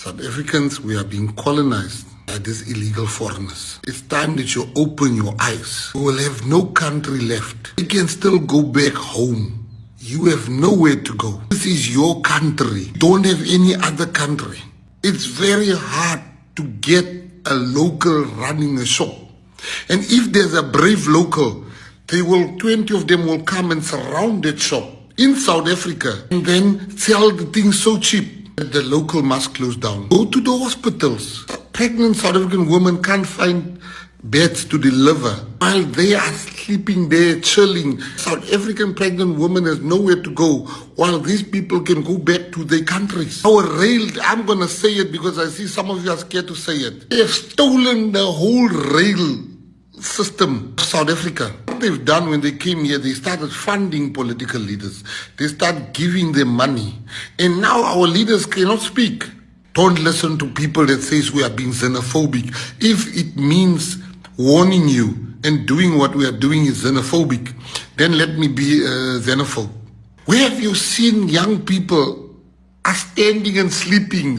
South Africans, we are being colonized by these illegal foreigners. It's time that you open your eyes. You will have no country left. You can still go back home. You have nowhere to go. This is your country. You don't have any other country. It's very hard to get a local running a shop. And if there's a brave local, 20 of them will come and surround that shop in South Africa and then sell the things so cheap. The local must close down. Go to the hospitals. Pregnant South African women can't find beds to deliver while they are sleeping there, chilling. South African pregnant woman has nowhere to go while these people can go back to their countries. Our rail, I'm going to say it because I see some of you are scared to say it. They have stolen the whole rail system of South Africa. What they've done when they came here, they started funding political leaders. They started giving them money. And now our leaders cannot speak. Don't listen to people that says we are being xenophobic. If it means warning you and doing what we are doing is xenophobic, then let me be xenophobe. Where have you seen young people are standing and sleeping?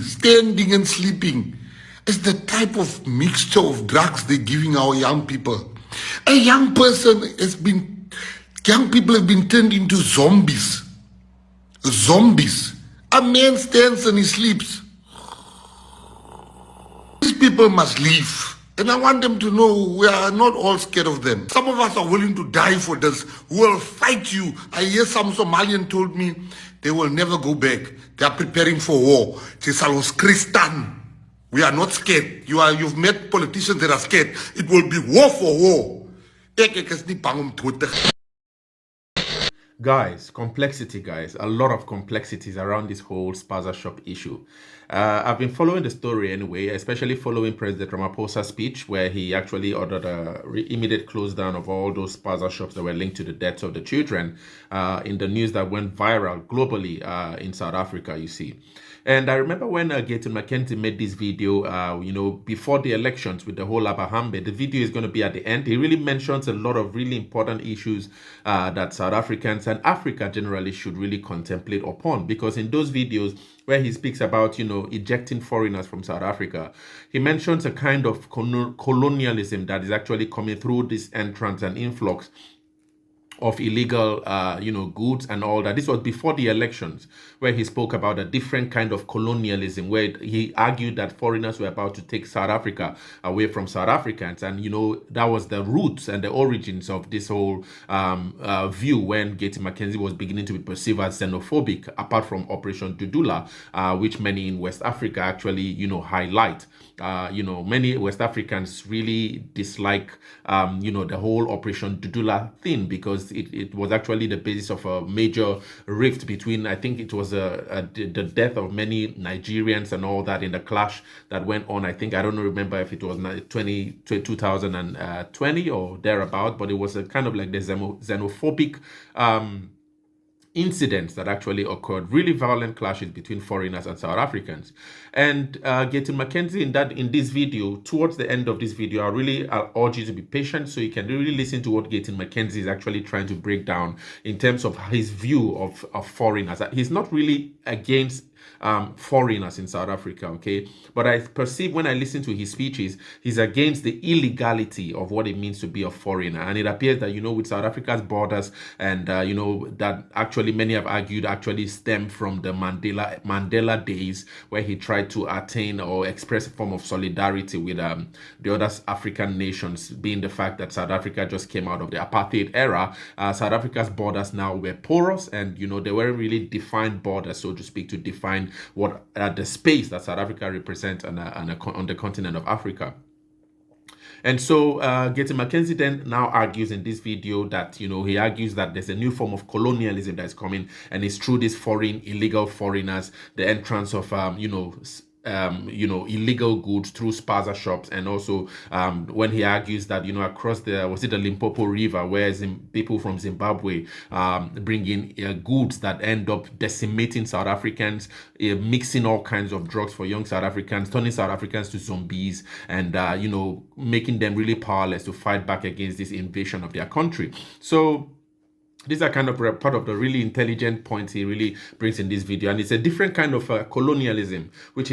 It's the type of mixture of drugs they're giving our young people. Young people have been turned into zombies. Zombies. A man stands and he sleeps. These people must leave. And I want them to know we are not all scared of them. Some of us are willing to die for this. We will fight you. I hear some Somalian told me they will never go back. They are preparing for war. Christian. We are not scared. You've met politicians that are scared. It will be war for war. Guys, complexity, guys. A lot of complexities around this whole Spaza shop issue. I've been following the story anyway, especially following President Ramaphosa's speech where he actually ordered a immediate close down of all those Spaza shops that were linked to the deaths of the children in the news that went viral globally in South Africa, you see. And I remember when Mckenzie made this video, before the elections with the whole Abahambe, the video is going to be at the end. He really mentions a lot of really important issues that South Africans and Africa generally should really contemplate upon. Because in those videos where he speaks about, ejecting foreigners from South Africa, he mentions a kind of colonialism that is actually coming through this entrance and influx of illegal, goods and all that. This was before the elections, where he spoke about a different kind of colonialism, where he argued that foreigners were about to take South Africa away from South Africans. And, that was the roots and the origins of this whole view when Mckenzie was beginning to be perceived as xenophobic, apart from Operation Dudula, which many in West Africa actually, highlight. Many West Africans really dislike, the whole Operation Dudula thing because it was actually the basis of a major rift between, I think it was the death of many Nigerians and all that in the clash that went on. I don't remember if it was 2020 or thereabout, but it was a kind of like the xenophobic incidents that actually occurred, really violent clashes between foreigners and South Africans. And Mckenzie in this video, towards the end of this video, I urge you to be patient so you can really listen to what Mckenzie is actually trying to break down in terms of his view of foreigners. He's not really against foreigners in South Africa, okay? But I perceive when I listen to his speeches, he's against the illegality of what it means to be a foreigner. And it appears that, with South Africa's borders and, that actually many have argued actually stem from the Mandela days where he tried to attain or express a form of solidarity with the other African nations, being the fact that South Africa just came out of the apartheid era. South Africa's borders now were porous and, they weren't really defined borders, so to speak, to define what the space that South Africa represents on the continent of Africa. And so Mckenzie then now argues in this video that, he argues that there's a new form of colonialism that is coming, and it's through these illegal foreigners, the entrance of, illegal goods through Spaza shops, and also when he argues that across the Limpopo River, where people from Zimbabwe bring in goods that end up decimating South Africans, mixing all kinds of drugs for young South Africans, turning South Africans to zombies, and making them really powerless to fight back against this invasion of their country. So these are kind of part of the really intelligent points he really brings in this video, and it's a different kind of colonialism which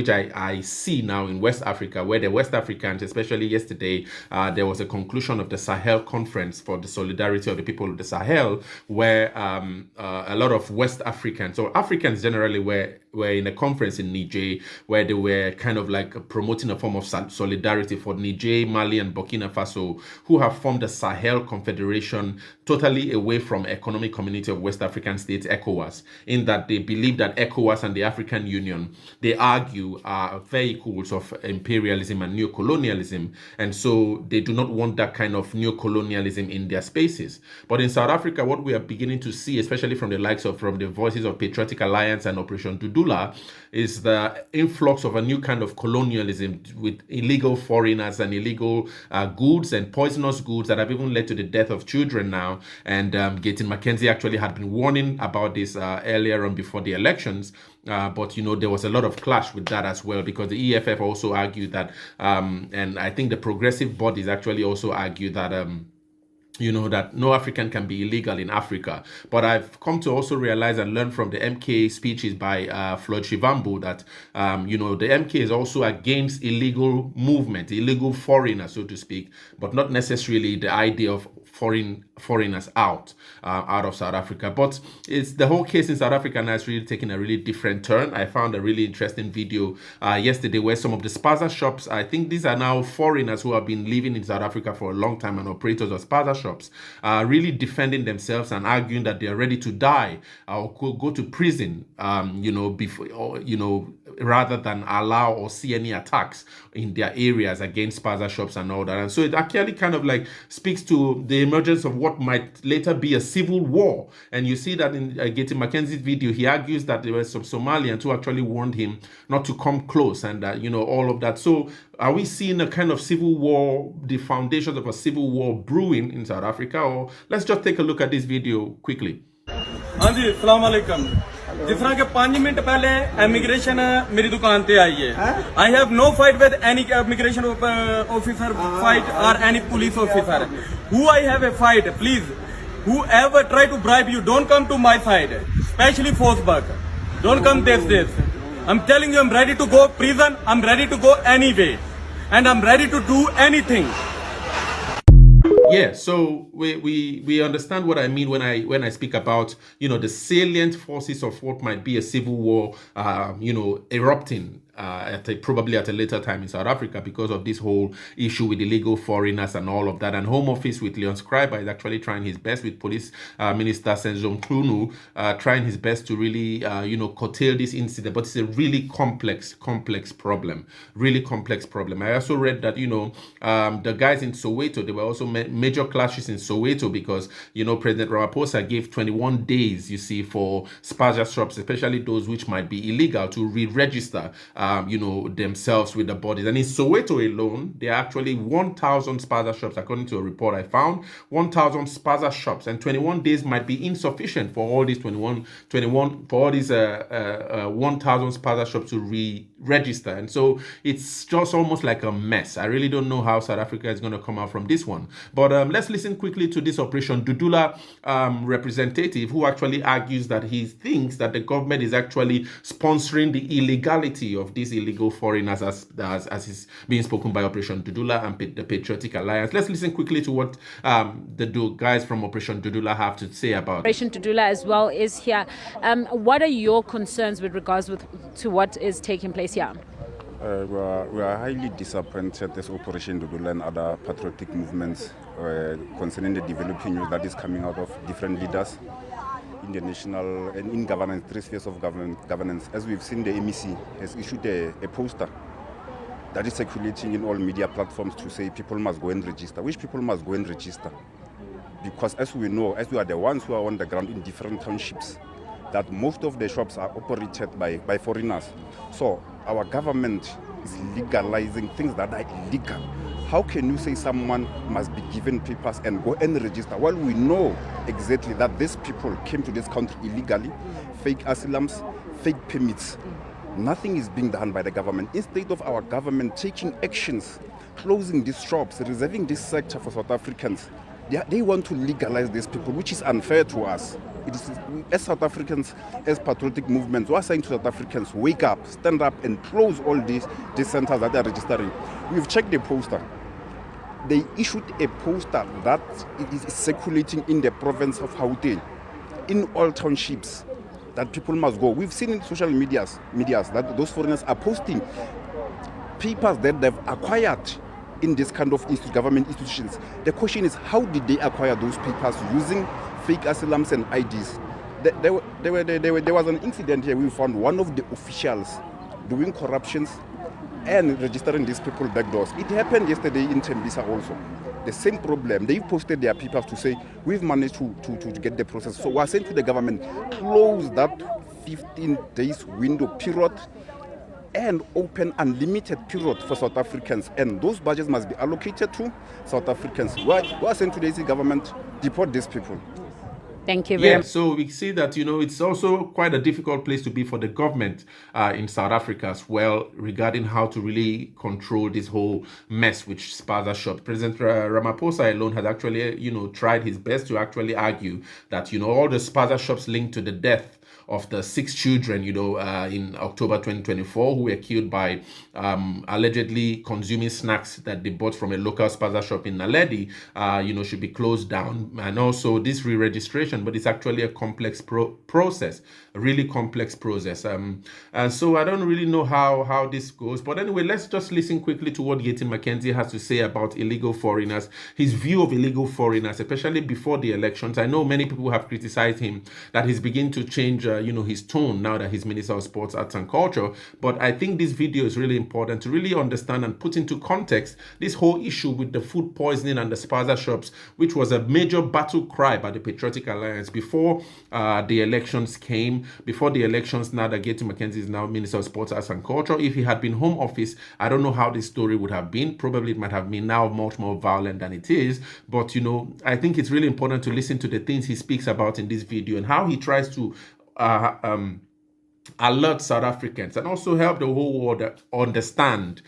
I see now in West Africa, where the West Africans, especially yesterday, there was a conclusion of the Sahel conference for the solidarity of the people of the Sahel, where a lot of West Africans, or Africans generally, were in a conference in Niger, where they were kind of like promoting a form of solidarity for Niger, Mali, and Burkina Faso, who have formed the Sahel Confederation, totally away from Economic Community of West African States, ECOWAS, in that they believe that ECOWAS and the African Union, they argue, are vehicles of imperialism and neocolonialism, and so they do not want that kind of neocolonialism in their spaces. But in South Africa, what we are beginning to see, especially from the voices of Patriotic Alliance and Operation Dudula, is the influx of a new kind of colonialism with illegal foreigners and illegal goods and poisonous goods that have even led to the death of children now. And Mckenzie actually had been warning about this earlier on before the elections. But, there was a lot of clash with that as well, because the EFF also argued that, and I think the progressive bodies actually also argued that, that no African can be illegal in Africa. But I've come to also realize and learn from the MK speeches by Floyd Shivambu that, the MK is also against illegal movement, illegal foreigners, so to speak, but not necessarily the idea of foreigners out of South Africa. But it's the whole case in South Africa now is really taking a really different turn. I found a really interesting video yesterday where some of the Spaza shops, I think these are now foreigners who have been living in South Africa for a long time and operators of Spaza shops, really defending themselves and arguing that they are ready to die or could go to prison, before, rather than allow or see any attacks in their areas against Spaza shops and all that. And so it actually kind of like speaks to the emergence of what might later be a civil war. And you see that in Mckenzie's video, he argues that there were some Somalians who actually warned him not to come close, and all of that. So are we seeing a kind of civil war, the foundations of a civil war brewing in South Africa? Or let's just take a look at this video quickly. Anji, Assalamu alaikum. जिस तरह के 5 minute पहले immigration मेरी दुकान पे आई है. I have no fight with any immigration officer fight or any police officer. Who I have a fight, please. Whoever try to bribe you, don't come to my side. Especially Fordsburg. Don't come this. I'm telling you, I'm ready to go prison. I'm ready to go anyway, and I'm ready to do anything. Yeah, so we understand what I mean when I speak about the salient forces of what might be a civil war erupting probably at a later time in South Africa because of this whole issue with illegal foreigners and all of that. And Home Office with Leon Scriber is actually trying his best with Police Minister Senzom Klunu, trying his best to really curtail this incident. But it's a really complex problem. Really complex problem. I also read that the guys in Soweto, there were also major clashes in Soweto because President Ramaphosa gave 21 days, for Spaza shops, especially those which might be illegal, to re-register themselves with the bodies. And in Soweto alone, there are actually 1,000 Spaza shops, according to a report I found. 1,000 Spaza shops, and 21 days might be insufficient for all these 1,000 Spaza shops to re-register. And so it's just almost like a mess. I really don't know how South Africa is going to come out from this one. But let's listen quickly to this Operation Dudula representative, who actually argues that he thinks that the government is actually sponsoring the illegality of these illegal foreigners as is being spoken by Operation Dudula and the Patriotic Alliance. Let's listen quickly to what the guys from Operation Dudula have to say about Operation Dudula as well is here. What are your concerns with regards to what is taking place here? We are highly disappointed this Operation Dudula and other patriotic movements concerning the developing news that is coming out of different leaders in the national and in governance, 3 spheres of governance. As we've seen, the MEC has issued a poster that is circulating in all media platforms to say people must go and register. Which people must go and register? Because as we know, as we are the ones who are on the ground in different townships, that most of the shops are operated by foreigners. So our government is legalizing things that are illegal. How can you say someone must be given papers and go and register? Well, we know exactly that these people came to this country illegally, fake asylums, fake permits. Nothing is being done by the government. Instead of our government taking actions, closing these shops, reserving this sector for South Africans, They want to legalize these people, which is unfair to us. It is, as South Africans, as patriotic movements, we are saying to South Africans, wake up, stand up and close all these centers that are registering. We've checked the poster. They issued a poster that is circulating in the province of Gauteng, in all townships, that people must go. We've seen in social medias that those foreigners are posting papers that they've acquired in this kind of government institutions. The question is, how did they acquire those papers using fake asylums and IDs? There was an incident here. We found one of the officials doing corruptions and registering these people backdoors. It happened yesterday in Tembisa also. The same problem. They posted their papers to say, we've managed to get the process. So we're saying to the government, close that 15 days window period and open unlimited period for South Africans. And those budgets must be allocated to South Africans. We're saying to the government, deport these people. Thank you very much. So we see that, it's also quite a difficult place to be for the government in South Africa as well, regarding how to really control this whole mess which Spaza shot. President Ramaphosa alone has actually, tried his best to actually argue that, all the Spaza shops linked to the death of the 6 children, in October 2024, who were killed by allegedly consuming snacks that they bought from a local Spaza shop in Naledi, should be closed down. And also this re-registration, but it's actually a complex process, a really complex process. And so I don't really know how this goes. But anyway, let's just listen quickly to what Mckenzie has to say about illegal foreigners, his view of illegal foreigners, especially before the elections. I know many people have criticized him that he's beginning to change his tone now that he's Minister of Sports, Arts and Culture. But I think this video is really important to really understand and put into context this whole issue with the food poisoning and the Spaza shops, which was a major battle cry by the Patriotic Alliance before the elections came. Before the elections, now that Mckenzie is now Minister of Sports, Arts and Culture. If he had been Home Office, I don't know how this story would have been. Probably it might have been now much more violent than it is. But, I think it's really important to listen to the things he speaks about in this video and how he tries to alert South Africans and also help the whole world understand,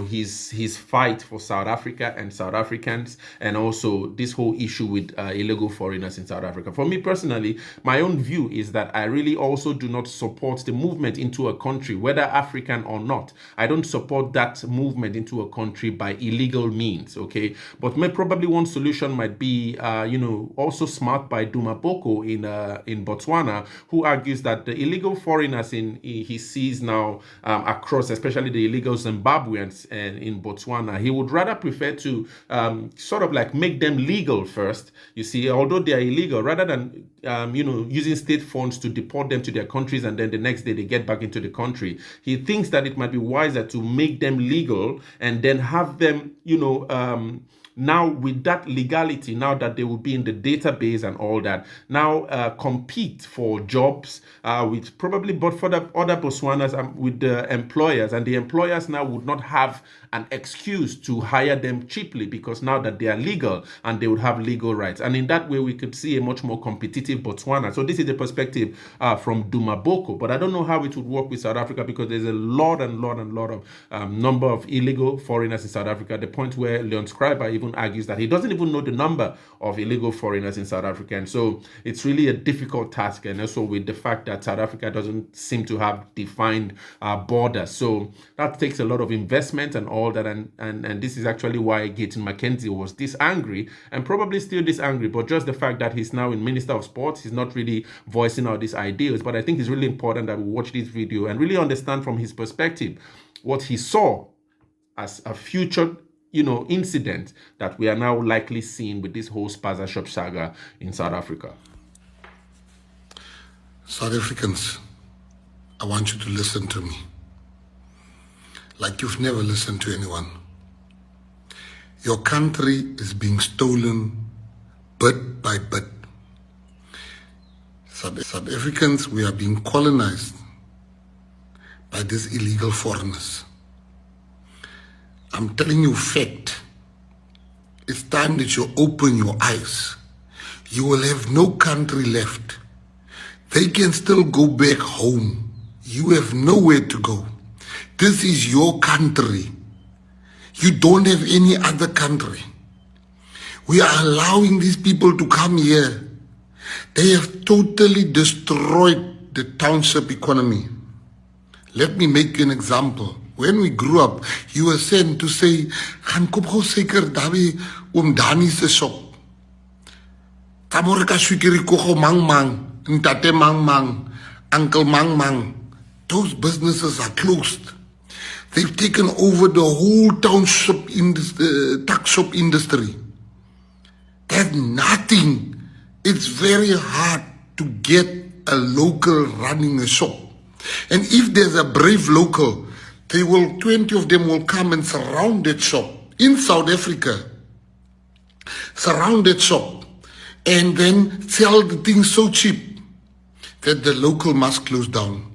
his fight for South Africa and South Africans, and also this whole issue with illegal foreigners in South Africa. For me personally, my own view is that I really also do not support the movement into a country, whether African or not. I don't support that movement into a country by illegal means, okay? But probably one solution might be, also smart by Duma Boko in Botswana, who argues that the illegal foreigners he sees now across, especially the illegal Zimbabweans in Botswana, he would rather prefer to sort of like make them legal first. You see, although they are illegal, rather than using state funds to deport them to their countries and then the next day they get back into the country. He thinks that it might be wiser to make them legal and then have them, now with that legality, now that they will be in the database and all that, now compete for jobs with probably but for the other Botswanas with the employers, and the employers now would not have an excuse to hire them cheaply because now that they are legal and they would have legal rights. And in that way, we could see a much more competitive Botswana. So this is the perspective from Duma Boko. But I don't know how it would work with South Africa because there's a lot of number of illegal foreigners in South Africa. The point where Leon Schreiber even argues that he doesn't even know the number of illegal foreigners in South Africa. And so it's really a difficult task. And also with the fact that South Africa doesn't seem to have defined borders. So that takes a lot of investment and all that. And this is actually why Mckenzie was this angry and probably still this angry. But just the fact that he's now in Minister of Sports, he's not really voicing out these ideas. But I think it's really important that we watch this video and really understand from his perspective what he saw as a future incident that we are now likely seeing with this whole Spaza shop saga in South Africa. South Africans, I want you to listen to me like you've never listened to anyone. Your country is being stolen bit by bit. South Africans, we are being colonized by these illegal foreigners. I'm telling you fact. It's time that you open your eyes. You will have no country left. They can still go back home. You have nowhere to go. This is your country. You don't have any other country. We are allowing these people to come here. They have totally destroyed the township economy. Let me make you an example. When we grew up, you were sent to say, "Gaan koop gou seker daai Dani se shop. Kamore ka swikiri ko go mang mang, ntate mang mang, uncle mang mang." Those businesses are closed. They've taken over the whole township tuck shop industry. There's nothing. It's very hard to get a local running a shop. And if there's a brave local, 20 of them will come and surround that shop in South Africa. Surround that shop and then sell the things so cheap that the local must close down.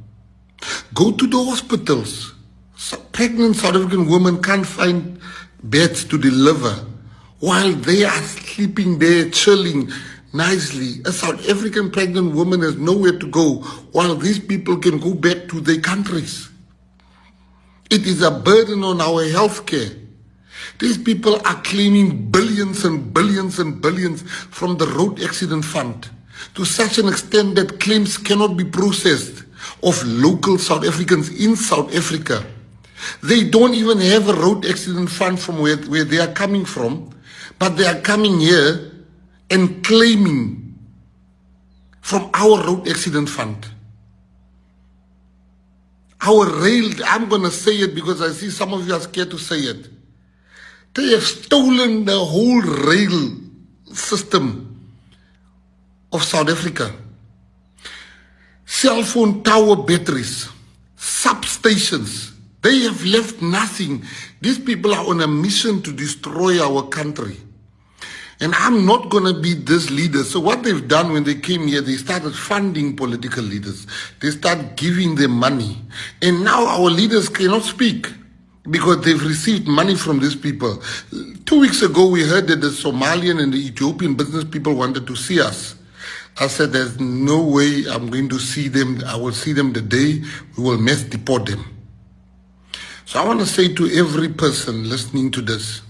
Go to the hospitals. Pregnant South African women can't find beds to deliver while they are sleeping there, chilling nicely. A South African pregnant woman has nowhere to go while these people can go back to their countries. It is a burden on our healthcare. These people are claiming billions and billions and billions from the road accident fund to such an extent that claims cannot be processed of local South Africans in South Africa. They don't even have a road accident fund from where they are coming from, but they are coming here and claiming from our road accident fund. Our rail, I'm going to say it because I see some of you are scared to say it. They have stolen the whole rail system of South Africa. Cell phone tower batteries, substations, they have left nothing. These people are on a mission to destroy our country. And I'm not going to be this leader. So what they've done when they came here, they started funding political leaders. They started giving them money. And now our leaders cannot speak because they've received money from these people. 2 weeks ago, we heard that the Somalian and the Ethiopian business people wanted to see us. I said, there's no way I'm going to see them. I will see them the day we will mass deport them. So I want to say to every person listening to this,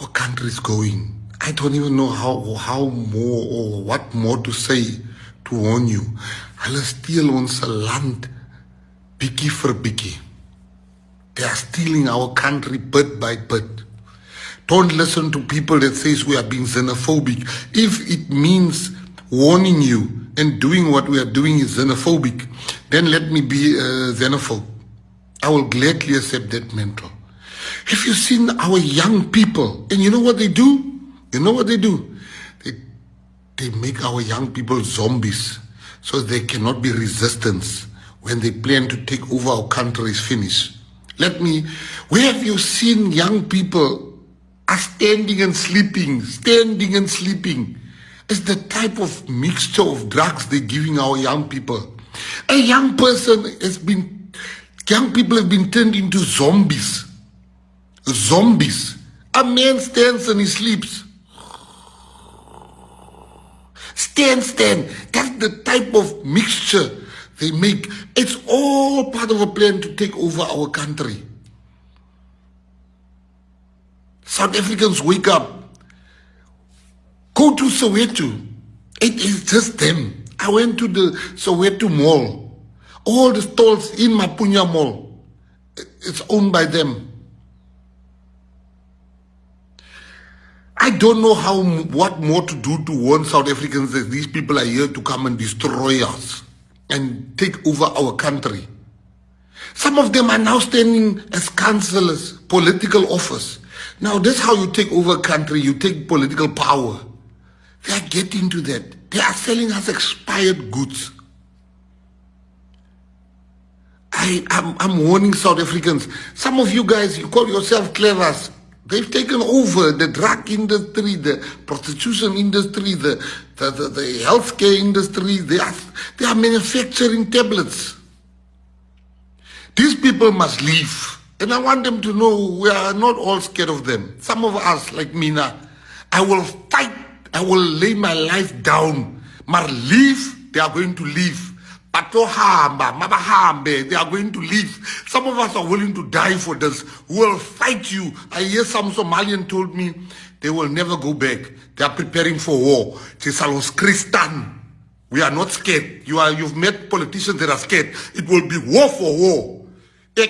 our country is going. I don't even know how more or what more to say to warn you. Hulle steel ons land bietjie vir bietjie. They are stealing our country bit by bit. Don't listen to people that says we are being xenophobic. If it means warning you and doing what we are doing is xenophobic, then let me be a xenophobe. I will gladly accept that mantle. Have you seen our young people? And you know what they do? You know what they do? They make our young people zombies so they cannot be resistance when they plan to take over our country is finished. Where have you seen young people are standing and sleeping? Standing and sleeping. It's the type of mixture of drugs they're giving our young people. Young people have been turned into zombies. Zombies. A man stands and he sleeps. Stand. That's the type of mixture they make. It's all part of a plan to take over our country. South Africans wake up. Go to Soweto. It is just them. I went to the Soweto Mall. All the stalls in Mapunya Mall, it's owned by them. I don't know what more to do to warn South Africans that these people are here to come and destroy us and take over our country. Some of them are now standing as councillors, political office. Now, that's how you take over a country. You take political power. They are getting to that. They are selling us expired goods. I'm warning South Africans. Some of you guys, you call yourself clevers. They've taken over the drug industry, the prostitution industry, the healthcare industry. They are manufacturing tablets. These people must leave. And I want them to know we are not all scared of them. Some of us, like Mina, I will fight. I will lay my life down. Maar leave, they are going to leave. They are going to leave. Some of us are willing to die for this. We will fight you. I hear some Somalian told me they will never go back. They are preparing for war. Christian. We are not scared. You've met politicians that are scared. It will be war for war. So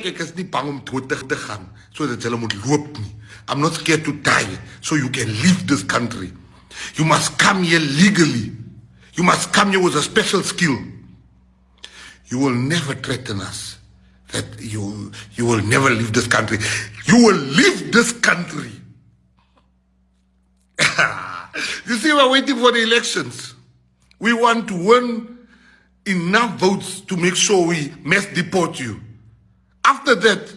I'm not scared to die. So you can leave this country. You must come here legally. You must come here with a special skill. You will never threaten us that you will never leave this country. You will leave this country. You see, we're waiting for the elections. We want to win enough votes to make sure we mass deport you. After that,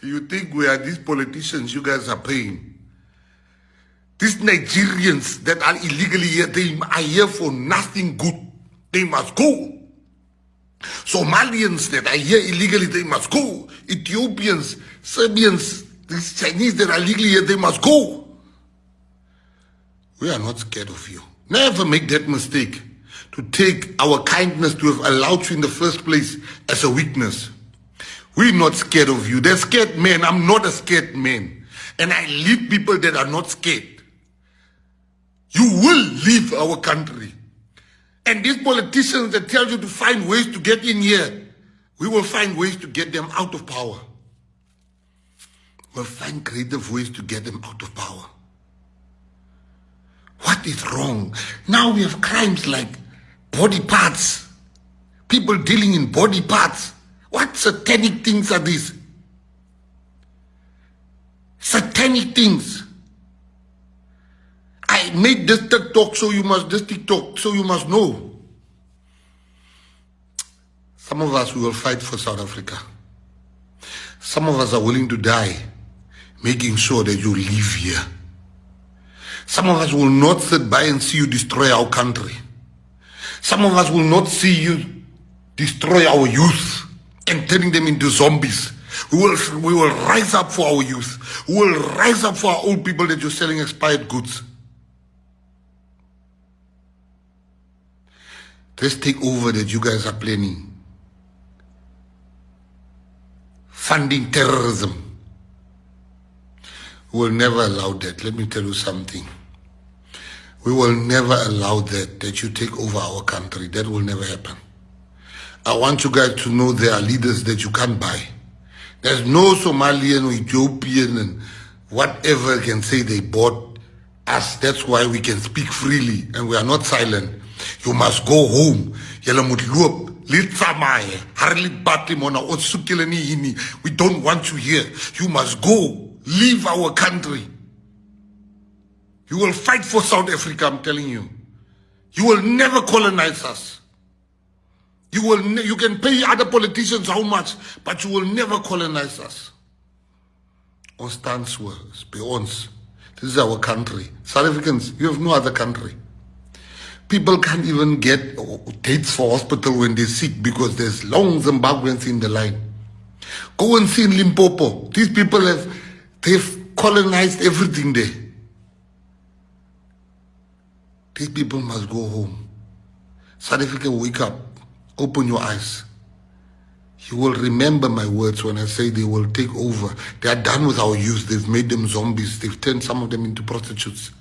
you think we are these politicians you guys are paying. These Nigerians that are illegally here, they are here for nothing good. They must go. Somalians that are here illegally, they must go. Ethiopians, Serbians, these Chinese that are illegally here, they must go. We are not scared of you. Never make that mistake to take our kindness to have allowed you in the first place as a weakness. We're not scared of you. They're scared men. I'm not a scared man. And I lead people that are not scared. You will leave our country. And these politicians that tell you to find ways to get in here, we will find ways to get them out of power. We'll find creative ways to get them out of power. What is wrong? Now we have crimes like body parts. People dealing in body parts. What satanic things are these? Satanic things. I made this TikTok, so you must know. Some of us, we will fight for South Africa. Some of us are willing to die, making sure that you live here. Some of us will not sit by and see you destroy our country. Some of us will not see you destroy our youth and turning them into zombies. We will rise up for our youth. We will rise up for our old people that you're selling expired goods. This takeover that you guys are planning, funding terrorism, we will never allow that. Let me tell you something. We will never allow that you take over our country. That will never happen. I want you guys to know there are leaders that you can't buy. There's no Somalian or Ethiopian and whatever can say they bought us. That's why we can speak freely and we are not silent. You must go home. We don't want you here. You must go. Leave our country. You will fight for South Africa, I'm telling you. You will never colonize us. You can pay other politicians how much, but you will never colonize us. Ons stands by ons. This is our country. South Africans, you have no other country. People can't even get dates for hospital when they're sick because there's long Zimbabweans in the line. Go and see in Limpopo. These people they've colonized everything there. These people must go home. South Africa, wake up. Open your eyes. You will remember my words when I say they will take over. They are done with our youth. They've made them zombies. They've turned some of them into prostitutes.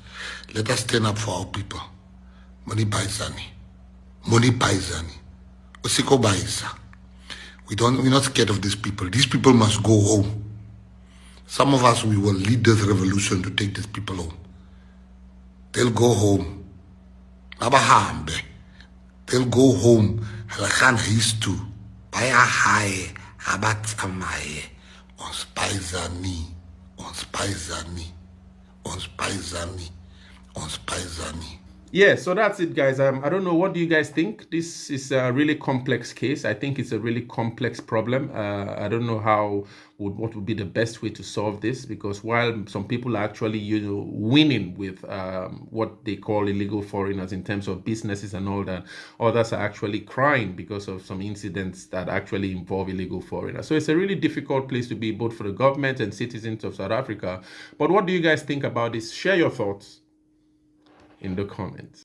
Let us stand up for our people. Money paisani. Money paisani. Osiko baisa. We're not scared of these people. These people must go home. Some of us, we will lead this revolution to take these people home. They'll go home. Abahambe. They'll go home. Halakhan used to. Baya hae. Abat amaye. Ons paisani. Ons paisani. Ons paisani. Ons paisani. Yeah, so that's it, guys. I don't know. What do you guys think? This is a really complex case. I think it's a really complex problem. I don't know what would be the best way to solve this, because while some people are actually, winning with what they call illegal foreigners in terms of businesses and all that, others are actually crying because of some incidents that actually involve illegal foreigners. So it's a really difficult place to be, both for the government and citizens of South Africa. But what do you guys think about this? Share your thoughts in the comments.